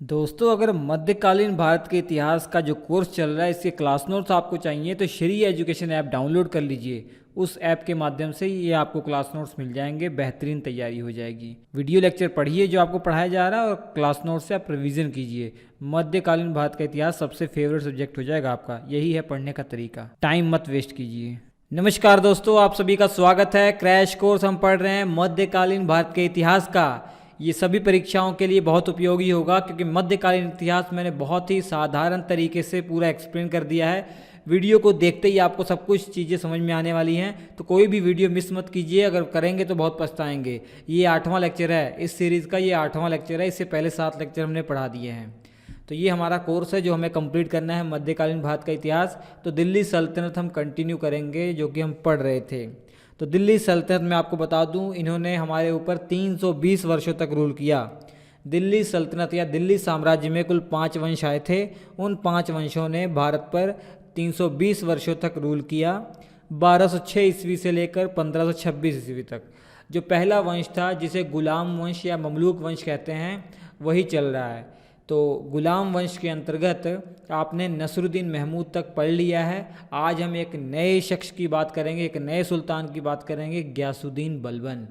दोस्तों, अगर मध्यकालीन भारत के इतिहास का जो कोर्स चल रहा है इसके क्लास नोट्स आपको चाहिए तो श्री एजुकेशन ऐप डाउनलोड कर लीजिए। उस ऐप के माध्यम से ये आपको क्लास नोट्स मिल जाएंगे, बेहतरीन तैयारी हो जाएगी। वीडियो लेक्चर पढ़िए जो आपको पढ़ाया जा रहा है और क्लास नोट्स से आप रिवीजन कीजिए। मध्यकालीन भारत का इतिहास सबसे फेवरेट सब्जेक्ट हो जाएगा आपका। यही है पढ़ने का तरीका। टाइम मत वेस्ट कीजिए। नमस्कार दोस्तों, आप सभी का स्वागत है। क्रैश कोर्स हम पढ़ रहे हैं मध्यकालीन भारत के इतिहास का। ये सभी परीक्षाओं के लिए बहुत उपयोगी होगा क्योंकि मध्यकालीन इतिहास मैंने बहुत ही साधारण तरीके से पूरा एक्सप्लेन कर दिया है। वीडियो को देखते ही आपको सब कुछ चीज़ें समझ में आने वाली हैं, तो कोई भी वीडियो मिस मत कीजिए। अगर करेंगे तो बहुत पछताएंगे। ये 8वां लेक्चर है इस सीरीज़ का, ये 8वां लेक्चर है। इससे पहले 7 लेक्चर हमने पढ़ा दिए हैं। तो ये हमारा कोर्स है जो हमें कंप्लीट करना है, मध्यकालीन भारत का इतिहास। तो दिल्ली सल्तनत हम कंटिन्यू करेंगे जो कि हम पढ़ रहे थे। तो दिल्ली सल्तनत में आपको बता दूं, इन्होंने हमारे ऊपर 320 वर्षों तक रूल किया। दिल्ली सल्तनत या दिल्ली साम्राज्य में कुल 5 वंश आए थे। उन 5 वंशों ने भारत पर 320 वर्षों तक रूल किया, 1206 ईस्वी से लेकर 1526 ईस्वी तक। जो पहला वंश था जिसे गुलाम वंश या ममलूक वंश कहते हैं, वही चल रहा है। तो गुलाम वंश के अंतर्गत आपने नसरुद्दीन महमूद तक पढ़ लिया है। आज हम एक नए शख्स की बात करेंगे, एक नए सुल्तान की बात करेंगे, गयासुद्दीन बलबन।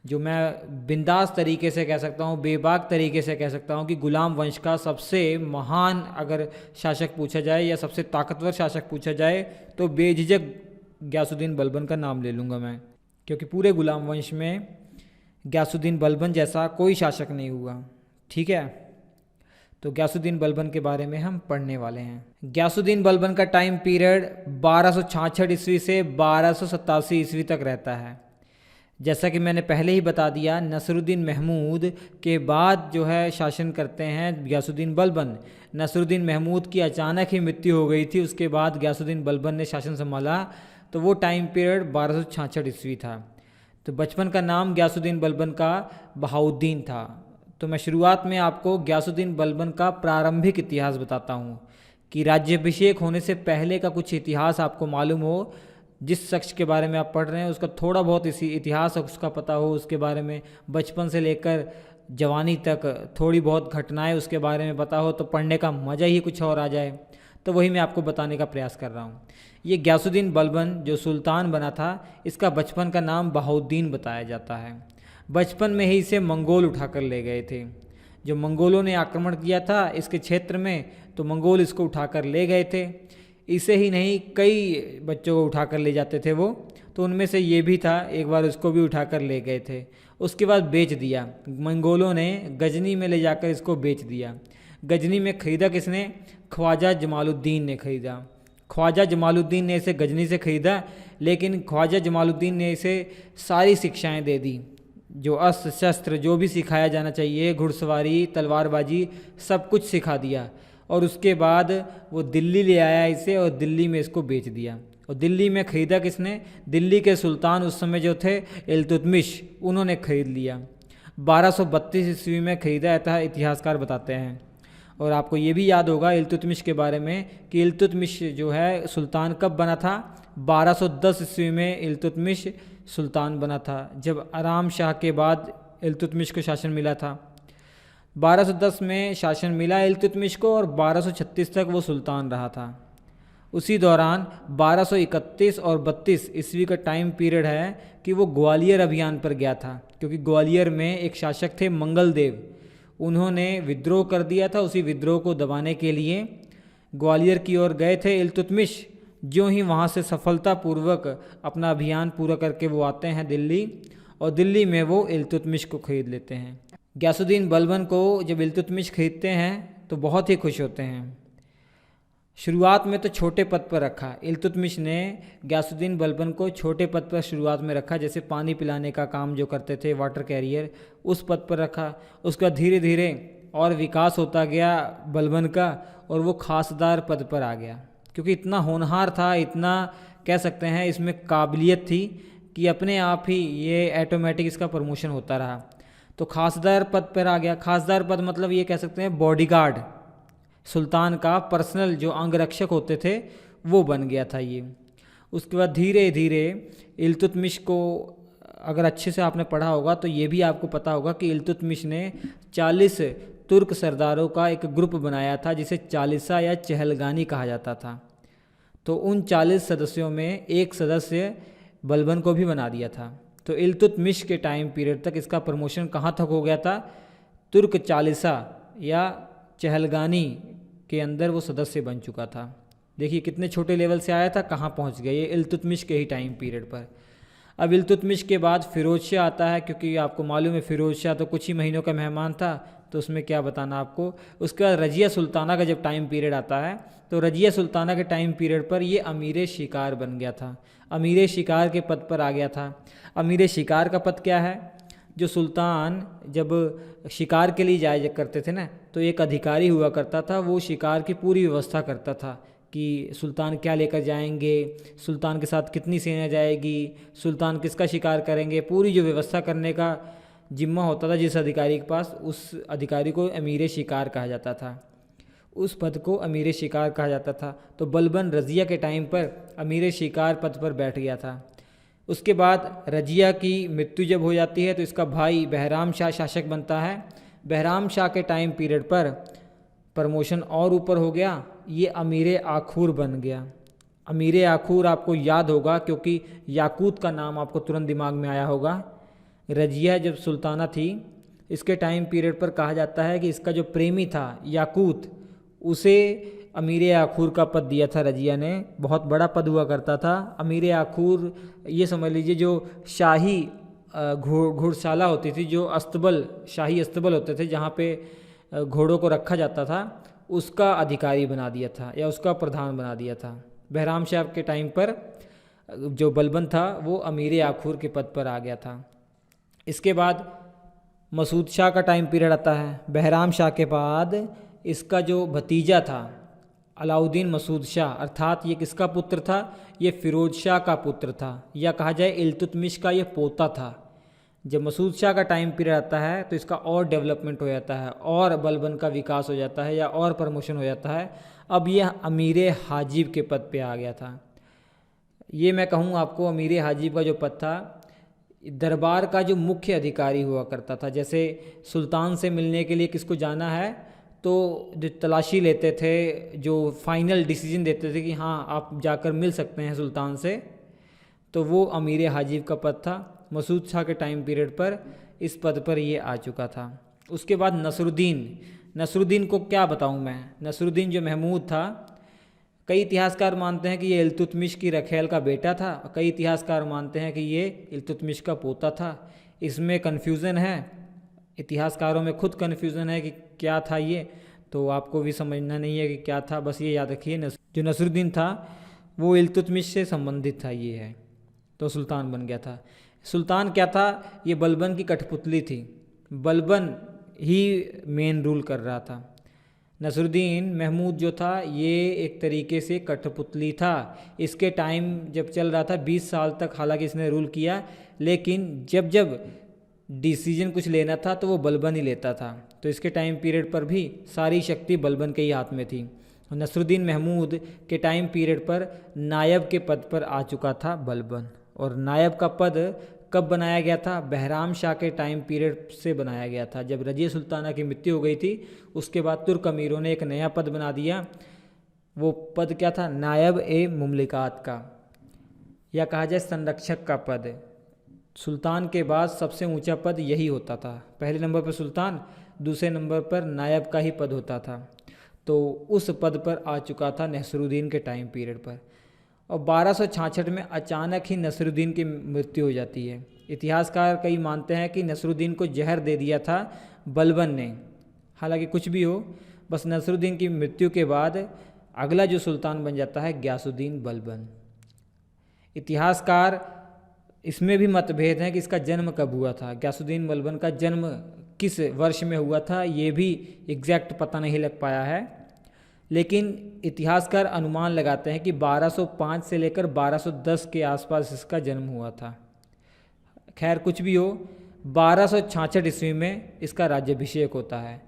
जो मैं बिंदास तरीके से कह सकता हूँ, बेबाक तरीके से कह सकता हूँ कि गुलाम वंश का सबसे महान अगर शासक पूछा जाए या सबसे ताकतवर शासक पूछा जाए तो बेझिझक गयासुद्दीन बलबन का नाम ले लूँगा मैं। क्योंकि पूरे गुलाम वंश में गयासुद्दीन बलबन जैसा कोई शासक नहीं हुआ। ठीक है, तो गयासुद्दीन बलबन के बारे में हम पढ़ने वाले हैं। गयासुद्दीन बलबन का टाइम पीरियड 1266 ईस्वी से 1287 ईस्वी तक रहता है। जैसा कि मैंने पहले ही बता दिया, नसरुद्दीन महमूद के बाद जो है शासन करते हैं गयासुद्दीन बलबन। नसरुद्दीन महमूद की अचानक ही मृत्यु हो गई थी, उसके बाद गयासुद्दीन बलबन ने शासन संभाला। तो वो टाइम पीरियड 1266 ईस्वी था। तो बचपन का नाम गयासुद्दीन बलबन का बहाउद्दीन था। तो मैं शुरुआत में आपको गयासुद्दीन बलबन का प्रारंभिक इतिहास बताता हूँ कि राज्याभिषेक होने से पहले का कुछ इतिहास आपको मालूम हो। जिस शख्स के बारे में आप पढ़ रहे हैं उसका थोड़ा बहुत इसी इतिहास उसका पता हो, उसके बारे में बचपन से लेकर जवानी तक थोड़ी बहुत घटनाएं उसके बारे में पता हो, तो पढ़ने का मज़ा ही कुछ और आ जाए। तो वही मैं आपको बताने का प्रयास कर रहा हूँ। ये गयासुद्दीन बलबन जो सुल्तान बना था, इसका बचपन का नाम बहाउद्दीन बताया जाता है। बचपन में ही इसे मंगोल उठाकर ले गए थे। जो मंगोलों ने आक्रमण किया था इसके क्षेत्र में, तो मंगोल इसको उठाकर ले गए थे। इसे ही नहीं, कई बच्चों को उठाकर ले जाते थे वो। तो उनमें से ये भी था, एक बार उसको भी उठाकर ले गए थे। उसके बाद बेच दिया मंगोलों ने, गजनी में ले जाकर इसको बेच दिया। गजनी में ख़रीदा किसने? ख्वाजा जमालुद्दीन ने ख़रीदा। ख्वाजा जमालुद्दीन ने इसे गजनी से ख़रीदा, लेकिन ख्वाजा जमालुद्दीन ने इसे सारी शिक्षाएं दे दी। जो अस्त्र शस्त्र जो भी सिखाया जाना चाहिए, घुड़सवारी, तलवारबाजी, सब कुछ सिखा दिया। और उसके बाद वो दिल्ली ले आया इसे और दिल्ली में इसको बेच दिया। और दिल्ली में ख़रीदा किसने? दिल्ली के सुल्तान उस समय जो थे इल्तुतमिश, उन्होंने ख़रीद लिया। 1232 ईस्वी में ख़रीदा, ऐसा इतिहासकार बताते हैं। और आपको ये भी याद होगा इल्तुतमिश के बारे में कि इल्तुतमिश जो है सुल्तान कब बना था? 1210 ईस्वी में इल्तुतमिश सुल्तान बना था, जब आराम शाह के बाद इल्तुतमिश को शासन मिला था। 1210 में शासन मिला इल्तुतमिश को और 1236 तक वो सुल्तान रहा था। उसी दौरान 1231 और 32 ईस्वी का टाइम पीरियड है कि वो ग्वालियर अभियान पर गया था। क्योंकि ग्वालियर में एक शासक थे मंगलदेव, उन्होंने विद्रोह कर दिया था। उसी विद्रोह को दबाने के लिए ग्वालियर की ओर गए थे इल्तुतमिश। ज्यों ही वहाँ से सफलतापूर्वक अपना अभियान पूरा करके वो आते हैं दिल्ली, और दिल्ली में वो इल्तुतमिश को ख़रीद लेते हैं। गयासुद्दीन बलबन को जब इल्तुतमिश खरीदते हैं तो बहुत ही खुश होते हैं। शुरुआत में तो छोटे पद पर रखा इल्तुतमिश ने, गयासुद्दीन बलबन को छोटे पद पर शुरुआत में रखा, जैसे पानी पिलाने का काम जो करते थे, वाटर कैरियर, उस पद पर रखा। उसका धीरे धीरे और विकास होता गया बलबन का, और वो खासदार पद पर आ गया। क्योंकि इतना होनहार था, इतना कह सकते हैं इसमें काबिलियत थी कि अपने आप ही ये ऑटोमेटिक इसका प्रमोशन होता रहा। तो खासदार पद पर आ गया। खासदार पद मतलब ये कह सकते हैं बॉडीगार्ड, सुल्तान का पर्सनल जो अंगरक्षक होते थे वो बन गया था ये। उसके बाद धीरे धीरे इल्तुतमिश को, अगर अच्छे से आपने पढ़ा होगा तो ये भी आपको पता होगा कि इल्तुतमिश ने 40 तुर्क सरदारों का एक ग्रुप बनाया था जिसे चालीसा या चहलगानी कहा जाता था। तो उन 40 सदस्यों में एक सदस्य बलबन को भी बना दिया था। तो इल्तुतमिश के टाइम पीरियड तक इसका प्रमोशन कहाँ तक हो गया था? तुर्क चालीसा या चहलगानी के अंदर वो सदस्य बन चुका था। देखिए कितने छोटे लेवल से आया था, कहाँ पहुँच गया, ये इल्तुतमिश के ही टाइम पीरियड पर। अब इल्तुतमिश के बाद फिरोज शाह आता है, क्योंकि आपको मालूम है फिरोज शाह तो कुछ ही महीनों का मेहमान था, तो उसमें क्या बताना आपको। उसके बाद रजिया सुल्ताना का जब टाइम पीरियड आता है, तो रजिया सुल्ताना के टाइम पीरियड पर ये अमीर शिकार बन गया था, अमीर शिकार के पद पर आ गया था। अमीर शिकार का पद क्या है? जो सुल्तान जब शिकार के लिए जाया करते थे ना, तो एक अधिकारी हुआ करता था, वो शिकार की पूरी व्यवस्था करता था कि सुल्तान क्या लेकर जाएंगे, सुल्तान के साथ कितनी सेना जाएगी, सुल्तान किसका शिकार करेंगे, पूरी जो व्यवस्था करने का जिम्मा होता था जिस अधिकारी के पास, उस अधिकारी को अमीर शिकार कहा जाता था, उस पद को अमीर शिकार कहा जाता था। तो बलबन रजिया के टाइम पर अमीर शिकार पद पर बैठ गया था। उसके बाद रजिया की मृत्यु जब हो जाती है तो इसका भाई बहराम शाह शासक बनता है। बहराम शाह के टाइम पीरियड पर प्रमोशन और ऊपर हो गया, ये अमीर आखूर बन गया। अमीर आखूर आपको याद होगा क्योंकि याकूत का नाम आपको तुरंत दिमाग में आया होगा। रजिया जब सुल्ताना थी, इसके टाइम पीरियड पर कहा जाता है कि इसका जो प्रेमी था याकूत, उसे अमीर आखूर का पद दिया था रजिया ने। बहुत बड़ा पद हुआ करता था अमीर आखूर। ये समझ लीजिए जो शाही घुड़शाला होती थी, जो अस्तबल, शाही अस्तबल होते थे जहाँ पे घोड़ों को रखा जाता था, उसका अधिकारी बना दिया था या उसका प्रधान बना दिया था। बहराम शाह के टाइम पर जो बलबन था वो अमीर आखूर के पद पर आ गया था। इसके बाद मसूद शाह का टाइम पीरियड आता है। बहराम शाह के बाद इसका जो भतीजा था अलाउद्दीन मसूद शाह, अर्थात ये किसका पुत्र था? ये फिरोज शाह का पुत्र था, या कहा जाए इल्तुतमिश का ये पोता था। जब मसूद शाह का टाइम पीरियड आता है तो इसका और डेवलपमेंट हो जाता है, और बलबन का विकास हो जाता है या और प्रमोशन हो जाता है। अब यह अमीर हाजिब के पद पे आ गया था। ये मैं कहूँ आपको, अमीर हाजिब का जो पद था, दरबार का जो मुख्य अधिकारी हुआ करता था। जैसे सुल्तान से मिलने के लिए किसको जाना है, तो जो तलाशी लेते थे, जो फाइनल डिसीजन देते थे कि हाँ आप जाकर मिल सकते हैं सुल्तान से, तो वो अमीर हाजिब का पद था। मसूद शाह के टाइम पीरियड पर इस पद पर ये आ चुका था। उसके बाद नसरुद्दीन को क्या बताऊँ मैं। नसरुद्दीन जो महमूद था, कई इतिहासकार मानते हैं कि ये इल्तुतमिश की रखेल का बेटा था, कई इतिहासकार मानते हैं कि ये इल्तुतमिश का पोता था। इसमें कन्फ्यूज़न है, इतिहासकारों में खुद कन्फ्यूज़न है कि क्या था ये, तो आपको भी समझना नहीं है कि क्या था, बस ये याद रखिए जो नसरुद्दीन था वो इल्तुतमिश से संबंधित था, ये है, तो सुल्तान बन गया था। सुल्तान क्या था? ये बलबन की कठपुतली थी, बलबन ही मेन रूल कर रहा था। नसरुद्दीन महमूद जो था ये एक तरीके से कठपुतली था। इसके टाइम जब चल रहा था 20 साल तक हालांकि इसने रूल किया, लेकिन जब जब डिसीजन कुछ लेना था तो वो बलबन ही लेता था। तो इसके टाइम पीरियड पर भी सारी शक्ति बलबन के ही हाथ में थी। नसरुद्दीन महमूद के टाइम पीरियड पर नायब के पद पर आ चुका था बलबन। और नायब का पद कब बनाया गया था? बहराम शाह के टाइम पीरियड से बनाया गया था। जब रजिया सुल्ताना की मृत्यु हो गई थी, उसके बाद तुर्क अमीरों ने एक नया पद बना दिया। वो पद क्या था? नायब ए मुमलिकात का, या कहा जाए संरक्षक का पद। सुल्तान के बाद सबसे ऊंचा पद यही होता था। पहले नंबर पर सुल्तान, दूसरे नंबर पर नायब का ही पद होता था। तो उस पद पर आ चुका था नसरुद्दीन के टाइम पीरियड पर। और 1266 में अचानक ही नसरुद्दीन की मृत्यु हो जाती है। इतिहासकार कई मानते हैं कि नसरुद्दीन को जहर दे दिया था बलबन ने। हालांकि कुछ भी हो, बस नसरुद्दीन की मृत्यु के बाद अगला जो सुल्तान बन जाता है गयासुद्दीन बलबन। इतिहासकार इसमें भी मतभेद हैं कि इसका जन्म कब हुआ था। गयासुद्दीन बलबन का जन्म किस वर्ष में हुआ था, ये भी एग्जैक्ट पता नहीं लग पाया है, लेकिन इतिहासकार अनुमान लगाते हैं कि 1205 से लेकर 1210 के आसपास इसका जन्म हुआ था। खैर कुछ भी हो, 1266 ईस्वी में इसका राज्याभिषेक होता है।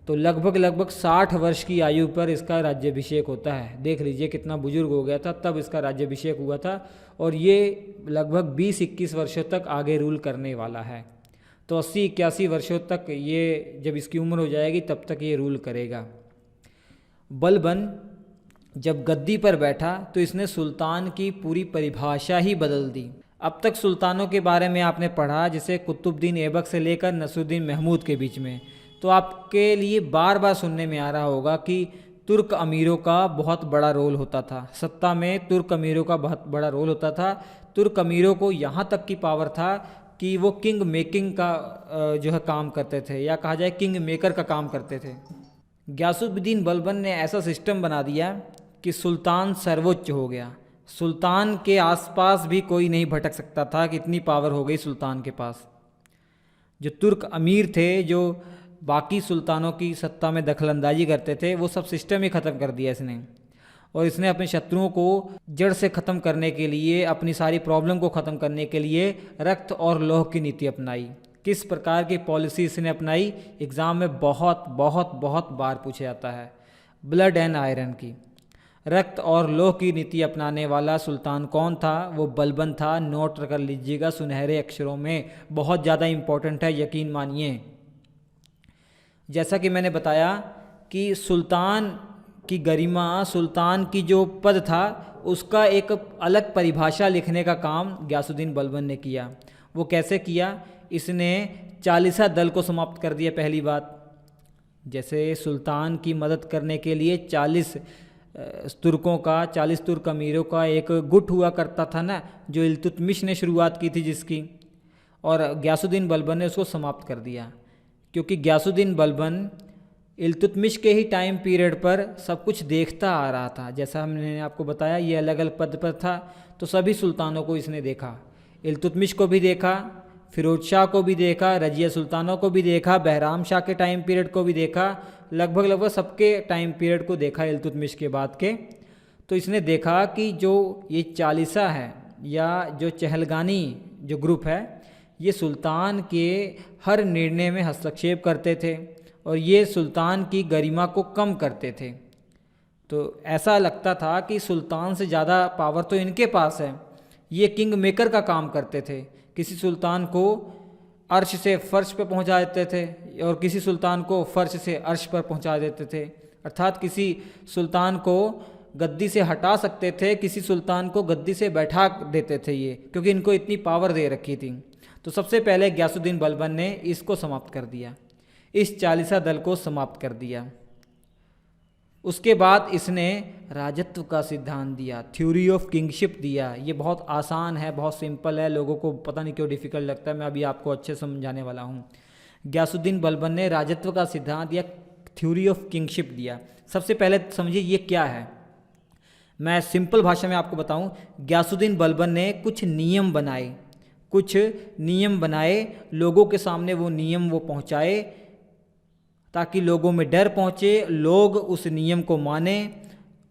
तो लगभग 60 वर्ष की आयु पर इसका राज्याभिषेक होता है। देख लीजिए कितना बुजुर्ग हो गया था तब इसका राज्याभिषेक हुआ था, और ये लगभग 20-21 वर्षों तक आगे रूल करने वाला है। तो 80-81 वर्षों तक ये, जब इसकी उम्र हो जाएगी तब तक ये रूल करेगा। बलबन जब गद्दी पर बैठा तो इसने सुल्तान की पूरी परिभाषा ही बदल दी। अब तक सुल्तानों के बारे में आपने पढ़ा, जैसे कुतुबुद्दीन ऐबक से लेकर नसरुद्दीन महमूद के बीच में, तो आपके लिए बार बार सुनने में आ रहा होगा कि तुर्क अमीरों का बहुत बड़ा रोल होता था, सत्ता में तुर्क अमीरों का बहुत बड़ा रोल होता था। तुर्क अमीरों को यहाँ तक की पावर था कि वो किंग मेकिंग का जो है काम करते थे, या कहा जाए किंग मेकर का काम करते थे। गियासुद्दीन बलबन ने ऐसा सिस्टम बना दिया कि सुल्तान सर्वोच्च हो गया। सुल्तान के आसपास भी कोई नहीं भटक सकता था कि इतनी पावर हो गई सुल्तान के पास। जो तुर्क अमीर थे, जो बाकी सुल्तानों की सत्ता में दखलंदाजी करते थे, वो सब सिस्टम ही ख़त्म कर दिया इसने। और इसने अपने शत्रुओं को जड़ से ख़त्म करने के लिए, अपनी सारी प्रॉब्लम को ख़त्म करने के लिए रक्त और लौह की नीति अपनाई। किस प्रकार की पॉलिसी इसने अपनाई, एग्ज़ाम में बहुत बहुत बहुत बार पूछा जाता है। ब्लड एंड आयरन की, रक्त और लौह की नीति अपनाने वाला सुल्तान कौन था? वो बलबन था। नोट कर लीजिएगा सुनहरे अक्षरों में, बहुत ज़्यादा इम्पोर्टेंट है, यकीन मानिए। जैसा कि मैंने बताया कि सुल्तान की गरिमा, सुल्तान की जो पद था, उसका एक अलग परिभाषा लिखने का काम गियासुद्दीन बलबन ने किया। वो कैसे किया? इसने चालीसा दल को समाप्त कर दिया। पहली बात, जैसे सुल्तान की मदद करने के लिए 40 तुर्कों का, 40 तुर्क अमीरों का एक गुट हुआ करता था ना, जो इल्तुतमिश ने शुरुआत की थी जिसकी, और गियासुद्दीन बलबन ने उसको समाप्त कर दिया। क्योंकि गियासुद्दीन बलबन इल्तुतमिश के ही टाइम पीरियड पर सब कुछ देखता आ रहा था। जैसा हमने आपको बताया, ये अलग अलग पद पर था, तो सभी सुल्तानों को इसने देखा। इल्तुतमिश को भी देखा, फिरोज शाह को भी देखा, रजिया सुल्तानों को भी देखा, बहराम शाह के टाइम पीरियड को भी देखा, लगभग सबके टाइम पीरियड को देखा इल्तुतमिश के बाद के। तो इसने देखा कि जो ये चालीसा है या जो चहलगानी जो ग्रुप है, ये सुल्तान के हर निर्णय में हस्तक्षेप करते थे और ये सुल्तान की गरिमा को कम करते थे। तो ऐसा लगता था कि सुल्तान से ज़्यादा पावर तो इनके पास है। ये किंग मेकर का काम करते थे, किसी सुल्तान को अर्श से फर्श पर पहुंचा देते थे और किसी सुल्तान को फर्श से अर्श पर पहुंचा देते थे। अर्थात किसी सुल्तान को गद्दी से हटा सकते थे, किसी सुल्तान को गद्दी से बैठा देते थे ये, क्योंकि इनको इतनी पावर दे रखी थी। तो सबसे पहले गियासुद्दीन बलबन ने इसको समाप्त कर दिया, इस चालीसा दल को समाप्त कर दिया। उसके बाद इसने राजत्व का सिद्धांत दिया, थ्योरी ऑफ किंगशिप दिया। ये बहुत आसान है, बहुत सिंपल है, लोगों को पता नहीं क्यों डिफ़िकल्ट लगता है, मैं अभी आपको अच्छे समझाने वाला हूँ। गियासुद्दीन बलबन ने राजत्व का सिद्धांत या थ्योरी ऑफ किंगशिप दिया। सबसे पहले समझिए ये क्या है, मैं सिंपल भाषा में आपको बताऊँ। गियासुद्दीन बलबन ने कुछ नियम बनाए, लोगों के सामने वो नियम वो पहुँचाए ताकि लोगों में डर पहुँचे, लोग उस नियम को माने।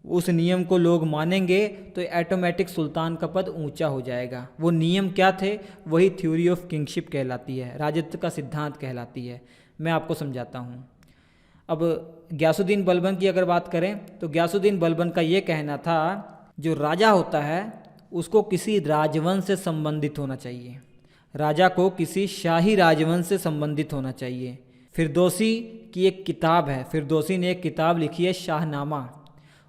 उस नियम को लोग मानेंगे तो ऑटोमेटिक सुल्तान का पद ऊंचा हो जाएगा। वो नियम क्या थे? वही थ्योरी ऑफ किंगशिप कहलाती है, राजत्व का सिद्धांत कहलाती है। मैं आपको समझाता हूँ। अब गियासुद्दीन बलबन की अगर बात करें तो गियासुद्दीन बलबन का ये कहना था, जो राजा होता है उसको किसी राजवंश से संबंधित होना चाहिए, राजा को किसी शाही राजवंश से संबंधित होना चाहिए। फिरदौसी की एक किताब है, फिरदौसी ने एक किताब लिखी है शाहनामा।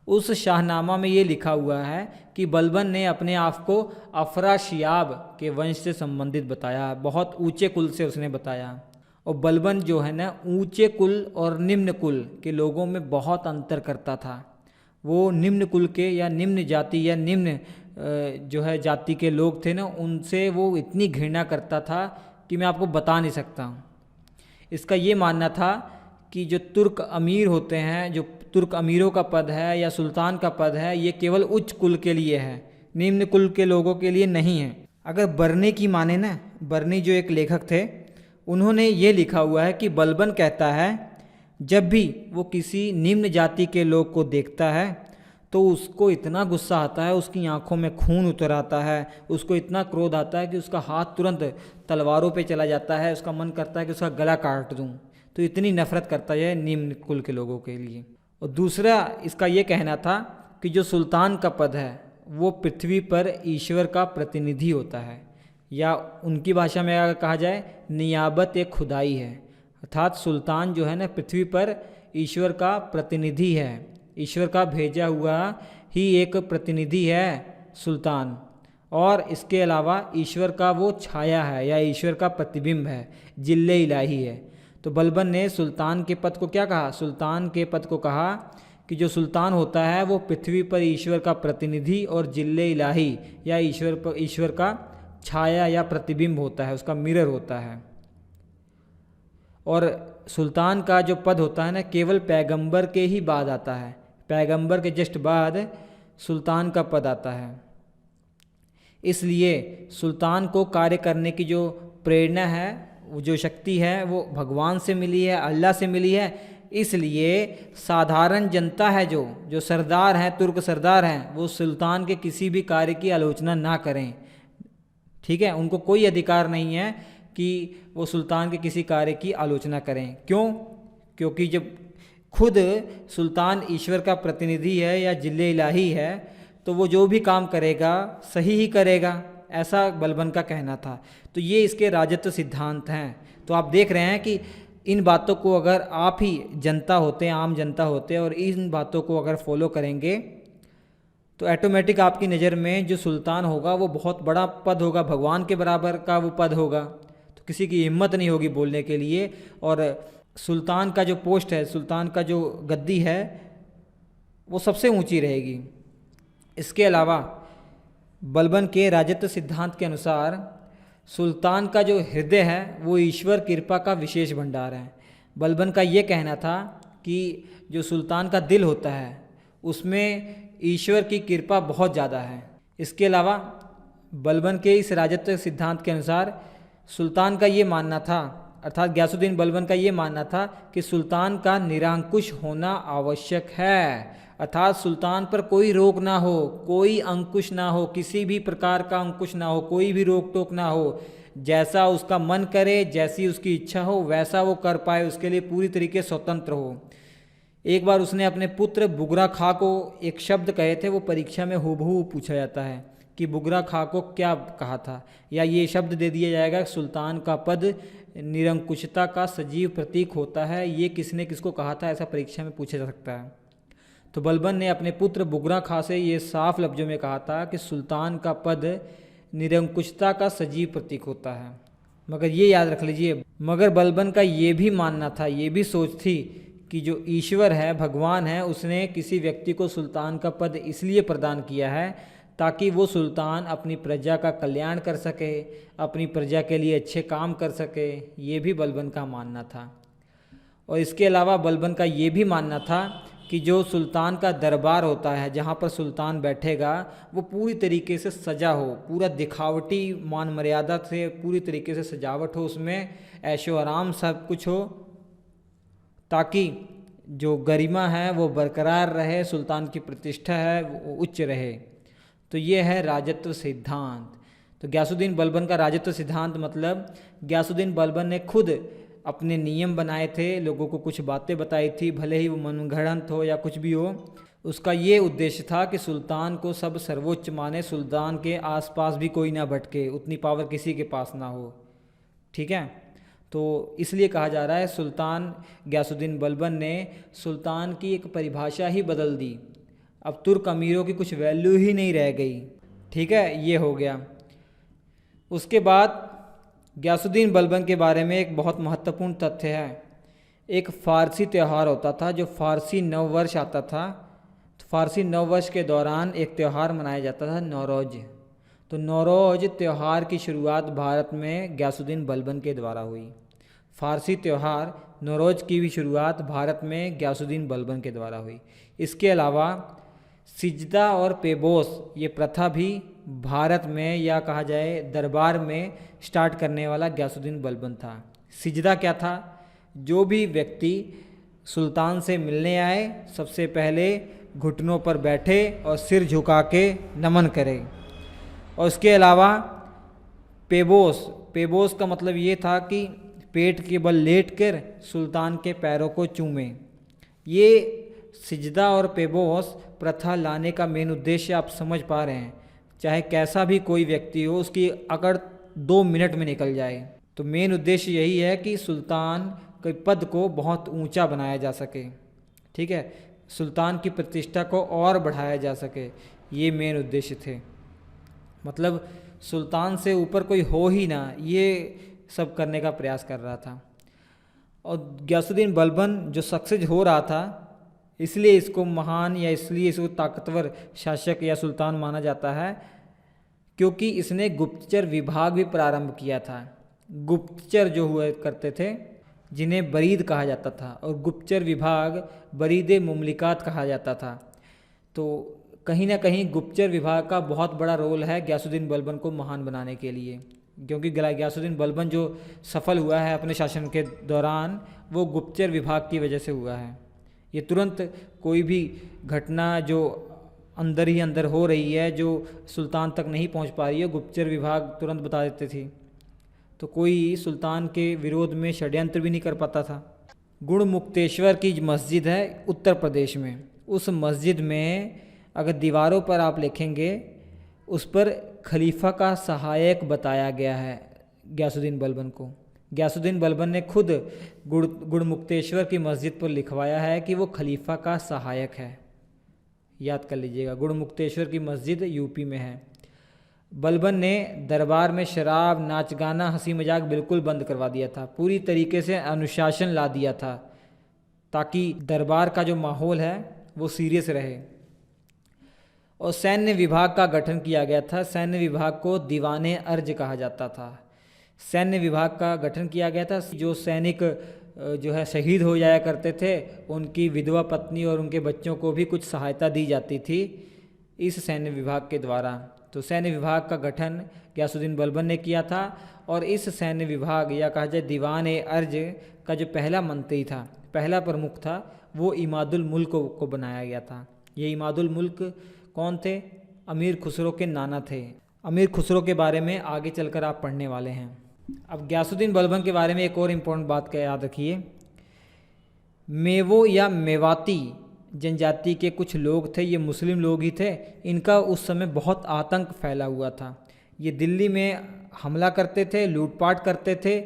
उस शाहनामा में ये लिखा हुआ है कि बलबन ने अपने आप को अफराशियाब के वंश से संबंधित बताया, बहुत ऊंचे कुल से उसने बताया। और बलबन जो है ना, ऊंचे कुल और निम्न कुल के लोगों में बहुत अंतर करता था। वो निम्न कुल के या निम्न जाति या निम्न जो है जाति के लोग थे ना, उनसे वो इतनी घृणा करता था कि मैं आपको बता नहीं सकता हूँ। इसका ये मानना था कि जो तुर्क अमीर होते हैं, जो तुर्क अमीरों का पद है या सुल्तान का पद है, ये केवल उच्च कुल के लिए है, निम्न कुल के लोगों के लिए नहीं है। अगर बर्नी की माने ना, बर्नी जो एक लेखक थे, उन्होंने ये लिखा हुआ है कि बलबन कहता है जब भी वो किसी निम्न जाति के लोग को देखता है तो उसको इतना गुस्सा आता है, उसकी आंखों में खून उतर आता है, उसको इतना क्रोध आता है कि उसका हाथ तुरंत तलवारों पे चला जाता है, उसका मन करता है कि उसका गला काट दूं। तो इतनी नफरत करता है निम्न कुल के लोगों के लिए। और दूसरा इसका ये कहना था कि जो सुल्तान का पद है वो पृथ्वी पर ईश्वर का प्रतिनिधि होता है, या उनकी भाषा में अगर कहा जाए नियाबत एक खुदाई है, अर्थात सुल्तान जो है ना पृथ्वी पर ईश्वर का प्रतिनिधि है, ईश्वर का भेजा हुआ ही एक प्रतिनिधि है सुल्तान, और इसके अलावा ईश्वर का वो छाया है या ईश्वर का प्रतिबिंब है, जिल्ले इलाही है। तो बलबन ने सुल्तान के पद को क्या कहा? सुल्तान के पद को कहा कि जो सुल्तान होता है वो पृथ्वी पर ईश्वर का प्रतिनिधि और जिल्ले इलाही या ईश्वर का छाया या प्रतिबिंब होता है, उसका मिरर होता है। और सुल्तान का जो पद होता है ना केवल पैगंबर के ही बाद आता है, पैगंबर के जस्ट बाद सुल्तान का पद आता है। इसलिए सुल्तान को कार्य करने की जो प्रेरणा है, वो जो शक्ति है वो भगवान से मिली है, अल्लाह से मिली है। इसलिए साधारण जनता है जो सरदार हैं, तुर्क सरदार हैं, वो सुल्तान के किसी भी कार्य की आलोचना ना करें, ठीक है। उनको कोई अधिकार नहीं है कि वो सुल्तान के किसी कार्य की आलोचना करें। क्यों? क्योंकि जब खुद सुल्तान ईश्वर का प्रतिनिधि है या जिल्ले इलाही है तो वो जो भी काम करेगा सही ही करेगा, ऐसा बलबन का कहना था। तो ये इसके राजत्व सिद्धांत हैं। तो आप देख रहे हैं कि इन बातों को अगर आप ही जनता होते हैं, आम जनता होते हैं, और इन बातों को अगर फॉलो करेंगे तो ऑटोमेटिक आपकी नज़र में जो सुल्तान होगा वो बहुत बड़ा पद होगा, भगवान के बराबर का वो पद होगा। तो किसी की हिम्मत नहीं होगी बोलने के लिए, और सुल्तान का जो पोस्ट है, सुल्तान का जो गद्दी है वो सबसे ऊंची रहेगी। इसके अलावा बलबन के राजत्व सिद्धांत के अनुसार सुल्तान का जो हृदय है वो ईश्वर कृपा का विशेष भंडार है। बलबन का ये कहना था कि जो सुल्तान का दिल होता है उसमें ईश्वर की कृपा बहुत ज़्यादा है। इसके अलावा बलबन के इस राजत्व सिद्धांत के अनुसार सुल्तान का ये मानना था, अर्थात गयासुद्दीन बलबन का ये मानना था कि सुल्तान का निरंकुश होना आवश्यक है, अर्थात सुल्तान पर कोई रोक ना हो, कोई अंकुश ना हो, किसी भी प्रकार का अंकुश ना हो, कोई भी रोक टोक ना हो। जैसा उसका मन करे, जैसी उसकी इच्छा हो वैसा वो कर पाए, उसके लिए पूरी तरीके स्वतंत्र हो। एक बार उसने अपने पुत्र बुगरा खां को एक शब्द कहे थे, वो परीक्षा में हूबहू पूछा जाता है कि बुगरा खां को क्या कहा था, या ये शब्द दे दिया जाएगा सुल्तान का पद निरंकुशता का सजीव प्रतीक होता है, ये किसने किसको कहा था, ऐसा परीक्षा में पूछा जा सकता है। तो बलबन ने अपने पुत्र बुगरा खां से ये साफ लफ्ज़ों में कहा था कि सुल्तान का पद निरंकुशता का सजीव प्रतीक होता है। मगर ये याद रख लीजिए, मगर बलबन का ये भी मानना था, ये भी सोच थी कि जो ईश्वर है, भगवान है, उसने किसी व्यक्ति को सुल्तान का पद इसलिए प्रदान किया है ताकि वो सुल्तान अपनी प्रजा का कल्याण कर सके, अपनी प्रजा के लिए अच्छे काम कर सके। ये भी बलबन का मानना था। और इसके अलावा बलबन का ये भी मानना था कि जो सुल्तान का दरबार होता है, जहाँ पर सुल्तान बैठेगा, वो पूरी तरीके से सजा हो, पूरा दिखावटी मान मर्यादा से पूरी तरीके से सजावट हो, उसमें ऐशो आराम सब कुछ हो, ताकि जो गरिमा है वो बरकरार रहे, सुल्तान की प्रतिष्ठा है वो उच्च रहे। तो ये है राजत्व सिद्धांत। तो गयासुद्दीन बलबन का राजत्व सिद्धांत मतलब गयासुद्दीन बलबन ने खुद अपने नियम बनाए थे, लोगों को कुछ बातें बताई थी, भले ही वो मनगढ़ंत हो या कुछ भी हो। उसका ये उद्देश्य था कि सुल्तान को सब सर्वोच्च माने, सुल्तान के आसपास भी कोई ना भटके, उतनी पावर किसी के पास ना हो, ठीक है। तो इसलिए कहा जा रहा है सुल्तान गयासुद्दीन बलबन ने सुल्तान की एक परिभाषा ही बदल दी। अब तुर्क अमीरों की कुछ वैल्यू ही नहीं रह गई, ठीक है, ये हो गया। उसके बाद गयासुद्दीन बलबन के बारे में एक बहुत महत्वपूर्ण तथ्य है। एक फ़ारसी त्यौहार होता था, जो फ़ारसी नववर्ष आता था। तो फ़ारसी नववर्ष के दौरान एक त्यौहार मनाया जाता था, नौरोज़। तो नौरोज़ त्यौहार की शुरुआत भारत में गयासुद्दीन बलबन के द्वारा हुई। फ़ारसी त्यौहार नौरोज़ की भी शुरुआत भारत में गयासुद्दीन बलबन के द्वारा हुई। इसके अलावा सिजदा और पेबोस ये प्रथा भी भारत में, या कहा जाए दरबार में, स्टार्ट करने वाला गयासुद्दीन बलबन था। सिजदा क्या था? जो भी व्यक्ति सुल्तान से मिलने आए सबसे पहले घुटनों पर बैठे और सिर झुका के नमन करे। और उसके अलावा पेबोस का मतलब ये था कि पेट के बल लेटकर सुल्तान के पैरों को चूमें। ये सिजदा और पेबोस प्रथा लाने का मेन उद्देश्य आप समझ पा रहे हैं। चाहे कैसा भी कोई व्यक्ति हो, उसकी अगर 2 मिनट में निकल जाए। तो मेन उद्देश्य यही है कि सुल्तान के पद को बहुत ऊंचा बनाया जा सके, ठीक है, सुल्तान की प्रतिष्ठा को और बढ़ाया जा सके, ये मेन उद्देश्य थे। मतलब सुल्तान से ऊपर कोई हो ही ना, ये सब करने का प्रयास कर रहा था। और गयासुद्दीन बलबन जो सक्सेस हो रहा था, इसलिए इसको महान या इसलिए इसको ताकतवर शासक या सुल्तान माना जाता है, क्योंकि इसने गुप्तचर विभाग भी प्रारंभ किया था। गुप्तचर जो हुआ करते थे जिन्हें बरीद कहा जाता था, और गुप्तचर विभाग बरीद मुमलिकात कहा जाता था। तो कहीं ना कहीं गुप्तचर विभाग का बहुत बड़ा रोल है गयासुद्दीन बलबन को महान बनाने के लिए, क्योंकि गयासुद्दीन बलबन जो सफल हुआ है अपने शासन के दौरान, वो गुप्तचर विभाग की वजह से हुआ है। ये तुरंत कोई भी घटना जो अंदर ही अंदर हो रही है, जो सुल्तान तक नहीं पहुंच पा रही है, गुप्तचर विभाग तुरंत बता देते थे। तो कोई सुल्तान के विरोध में षड्यंत्र भी नहीं कर पाता था। गुणमुक्तेश्वर की मस्जिद है उत्तर प्रदेश में। उस मस्जिद में अगर दीवारों पर आप लिखेंगे, उस पर खलीफा का सहायक बताया गया है गयासुद्दीन बलबन को। गयासुद्दीन बलबन ने खुद गुणमुक्तेश्वर की मस्जिद पर लिखवाया है कि वो खलीफा का सहायक है। याद कर लीजिएगा, गुणमुक्तेश्वर की मस्जिद यूपी में है। बलबन ने दरबार में शराब, नाच गाना, हंसी मजाक बिल्कुल बंद करवा दिया था। पूरी तरीके से अनुशासन ला दिया था, ताकि दरबार का जो माहौल है वो सीरियस रहे। और सैन्य विभाग का गठन किया गया था। सैन्य विभाग को दीवाने अर्ज कहा जाता था। सैन्य विभाग का गठन किया गया था। जो सैनिक जो है शहीद हो जाया करते थे, उनकी विधवा पत्नी और उनके बच्चों को भी कुछ सहायता दी जाती थी इस सैन्य विभाग के द्वारा। तो सैन्य विभाग का गठन गयासुद्दीन बलबन ने किया था। और इस सैन्य विभाग या कहा जाए दीवान अर्ज का जो पहला मंत्री था, पहला प्रमुख था, वो इमादुल मुल्क को बनाया गया था। ये इमादुल मुल्क कौन थे? अमीर खुसरो के नाना थे। अमीर खुसरो के बारे में आगे चलकर आप पढ़ने वाले हैं। अब गयासुद्दीन बलबन के बारे में एक और इम्पोर्टेंट बात का याद रखिए। मेवो या मेवाती जनजाति के कुछ लोग थे, ये मुस्लिम लोग ही थे। इनका उस समय बहुत आतंक फैला हुआ था। ये दिल्ली में हमला करते थे, लूटपाट करते थे।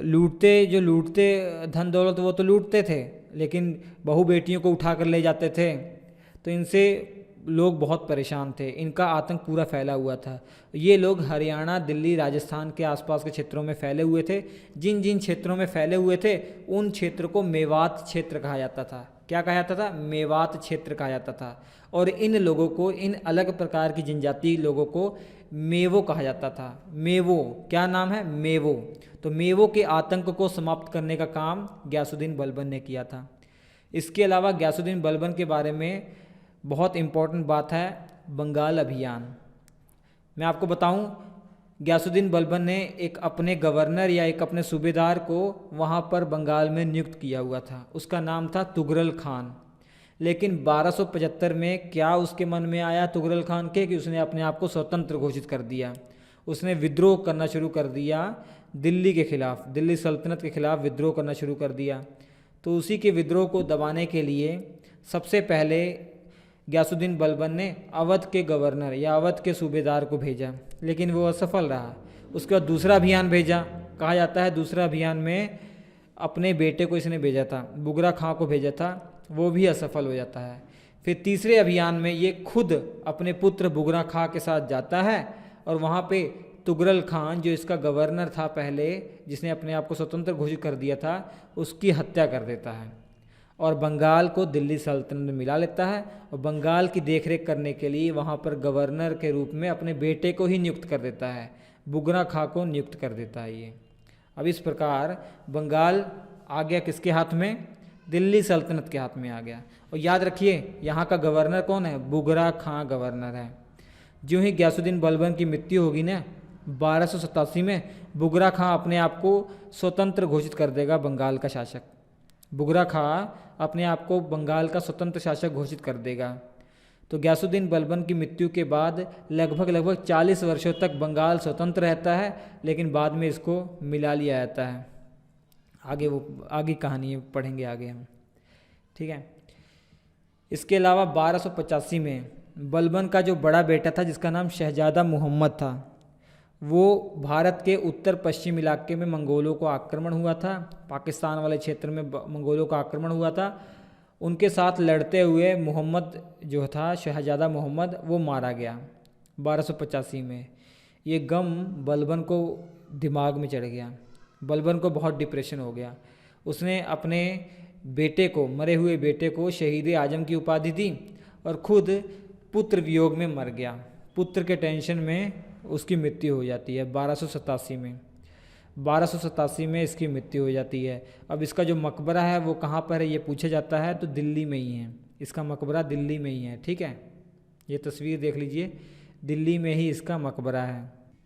लूटते धन दौलत वो तो लूटते थे, लेकिन बहू बेटियों को उठा कर ले जाते थे। तो इनसे लोग बहुत परेशान थे। इनका आतंक पूरा फैला हुआ था। ये लोग हरियाणा, दिल्ली, राजस्थान के आसपास के क्षेत्रों में फैले हुए थे। जिन जिन क्षेत्रों में फैले हुए थे, उन क्षेत्र को मेवात क्षेत्र कहा जाता था। क्या कहा जाता था? मेवात क्षेत्र कहा जाता था। और इन लोगों को, इन अलग प्रकार की जनजाति लोगों को मेवो कहा जाता था। मेवो, क्या नाम है? मेवो। तो मेवो के आतंक को समाप्त करने का काम गयासुद्दीन बलबन ने किया था। इसके अलावा गयासुद्दीन बलबन के बारे में बहुत इम्पोर्टेंट बात है बंगाल अभियान। मैं आपको बताऊं, गयासुद्दीन बलबन ने एक अपने गवर्नर या एक अपने सूबेदार को वहाँ पर बंगाल में नियुक्त किया हुआ था। उसका नाम था तुगरल खान। लेकिन 1275 में क्या उसके मन में आया तुगरल खान के, कि उसने अपने आप को स्वतंत्र घोषित कर दिया। उसने विद्रोह करना शुरू कर दिया दिल्ली के खिलाफ, दिल्ली सल्तनत के खिलाफ विद्रोह करना शुरू कर दिया। तो उसी के विद्रोह को दबाने के लिए सबसे पहले गयासुद्दीन बलबन ने अवध के गवर्नर या अवध के सूबेदार को भेजा, लेकिन वो असफल रहा। उसके बाद दूसरा अभियान भेजा। कहा जाता है दूसरा अभियान में अपने बेटे को इसने भेजा था, बुगरा खां को भेजा था, वो भी असफल हो जाता है। फिर तीसरे अभियान में ये खुद अपने पुत्र बुगरा खां के साथ जाता है और वहाँ पे तुगरल खान, जो इसका गवर्नर था पहले, जिसने अपने आप को स्वतंत्र घोषित कर दिया था, उसकी हत्या कर देता है और बंगाल को दिल्ली सल्तनत में मिला लेता है। और बंगाल की देखरेख करने के लिए वहाँ पर गवर्नर के रूप में अपने बेटे को ही नियुक्त कर देता है, बुगरा खां को नियुक्त कर देता है ये। अब इस प्रकार बंगाल आ गया किसके हाथ में? दिल्ली सल्तनत के हाथ में आ गया। और याद रखिए यहाँ का गवर्नर कौन है? बुगरा खां गवर्नर है। जो ही गयासुद्दीन बलबन की मृत्यु होगी ना 1287 में, बुगरा खां अपने आप को स्वतंत्र घोषित कर देगा बंगाल का शासक। बुगरा खां अपने आप को बंगाल का स्वतंत्र शासक घोषित कर देगा। तो गयासुद्दीन बलबन की मृत्यु के बाद लगभग 40 वर्षों तक बंगाल स्वतंत्र रहता है, लेकिन बाद में इसको मिला लिया जाता है। आगे कहानी पढ़ेंगे आगे हम, ठीक है। इसके अलावा 1285 में बलबन का जो बड़ा बेटा था, जिसका नाम शहजादा मोहम्मद था, वो भारत के उत्तर पश्चिम इलाके में मंगोलों को आक्रमण हुआ था, पाकिस्तान वाले क्षेत्र में मंगोलों का आक्रमण हुआ था। उनके साथ लड़ते हुए मोहम्मद जो था, शहजादा मोहम्मद, वो मारा गया 1285 में। ये गम बलबन को दिमाग में चढ़ गया। बलबन को बहुत डिप्रेशन हो गया। उसने अपने बेटे को, मरे हुए बेटे को शहीद आजम की उपाधि दी और खुद पुत्र वियोग में मर गया। पुत्र के टेंशन में उसकी मृत्यु हो जाती है 1287 में। 1287 में इसकी मृत्यु हो जाती है। अब इसका जो मकबरा है वो कहाँ पर है ये पूछा जाता है, तो दिल्ली में ही है। इसका मकबरा दिल्ली में ही है, ठीक है। ये तस्वीर देख लीजिए, दिल्ली में ही इसका मकबरा है।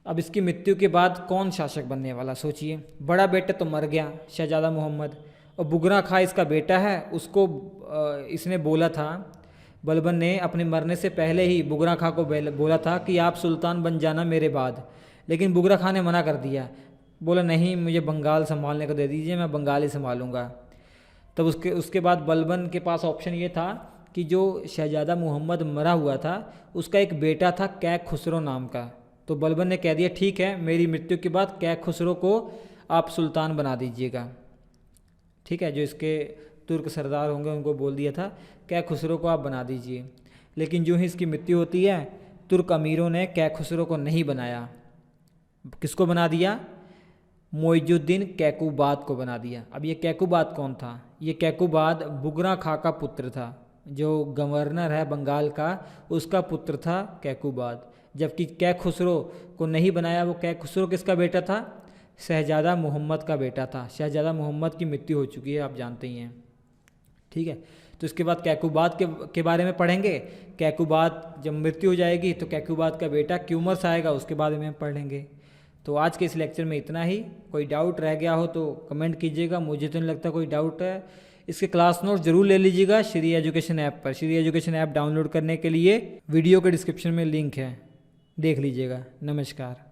अब इसकी मृत्यु के बाद कौन शासक बनने वाला, सोचिए। बड़ा बेटा तो मर गया, शहजादा मोहम्मद, और बुगरा खां इसका बेटा है। उसको इसने बोला था, बलबन ने अपने मरने से पहले ही बुगरा खां को बोला था कि आप सुल्तान बन जाना मेरे बाद। लेकिन बुगरा खां ने मना कर दिया, बोला नहीं, मुझे बंगाल संभालने को दे दीजिए, मैं बंगाल ही संभालूंगा। तब उसके बाद बलबन के पास ऑप्शन ये था कि जो शहजादा मोहम्मद मरा हुआ था उसका एक बेटा था कैक खुसरो नाम का। तो बलबन ने कह दिया ठीक है, मेरी मृत्यु के बाद कैक खुसरो को आप सुल्तान बना दीजिएगा, ठीक है। जो इसके तुर्क सरदार होंगे उनको बोल दिया था कैक खुसरो को आप बना दीजिए। लेकिन जो ही इसकी मृत्यु होती है, तुर्क अमीरों ने कैक खुसरो को नहीं बनाया। किसको बना दिया? मोइजुद्दीन कैकुबाद को बना दिया। अब ये कैकुबाद कौन था? ये कैकुबाद बुगरा खां का पुत्र था। जो गवर्नर है बंगाल का, उसका पुत्र था कैकुबाद। जबकि कैक खुसरो को नहीं बनाया। वो कैक खुसरो किसका बेटा था? शहजादा मोहम्मद का बेटा था। शहजादा मोहम्मद की मृत्यु हो चुकी है, आप जानते ही हैं, ठीक है। तो इसके बाद कैकुबाद के बारे में पढ़ेंगे। कैकुबाद जब मृत्यु हो जाएगी तो कैकुबाद का बेटा क्यूमर्स आएगा, उसके बारे में पढ़ लेंगे। तो आज के इस लेक्चर में इतना ही। कोई डाउट रह गया हो तो कमेंट कीजिएगा, मुझे तो नहीं लगता कोई डाउट है। इसके क्लास नोट्स जरूर ले लीजिएगा श्री एजुकेशन ऐप पर। श्री एजुकेशन ऐप डाउनलोड करने के लिए वीडियो के डिस्क्रिप्शन में लिंक है, देख लीजिएगा। नमस्कार।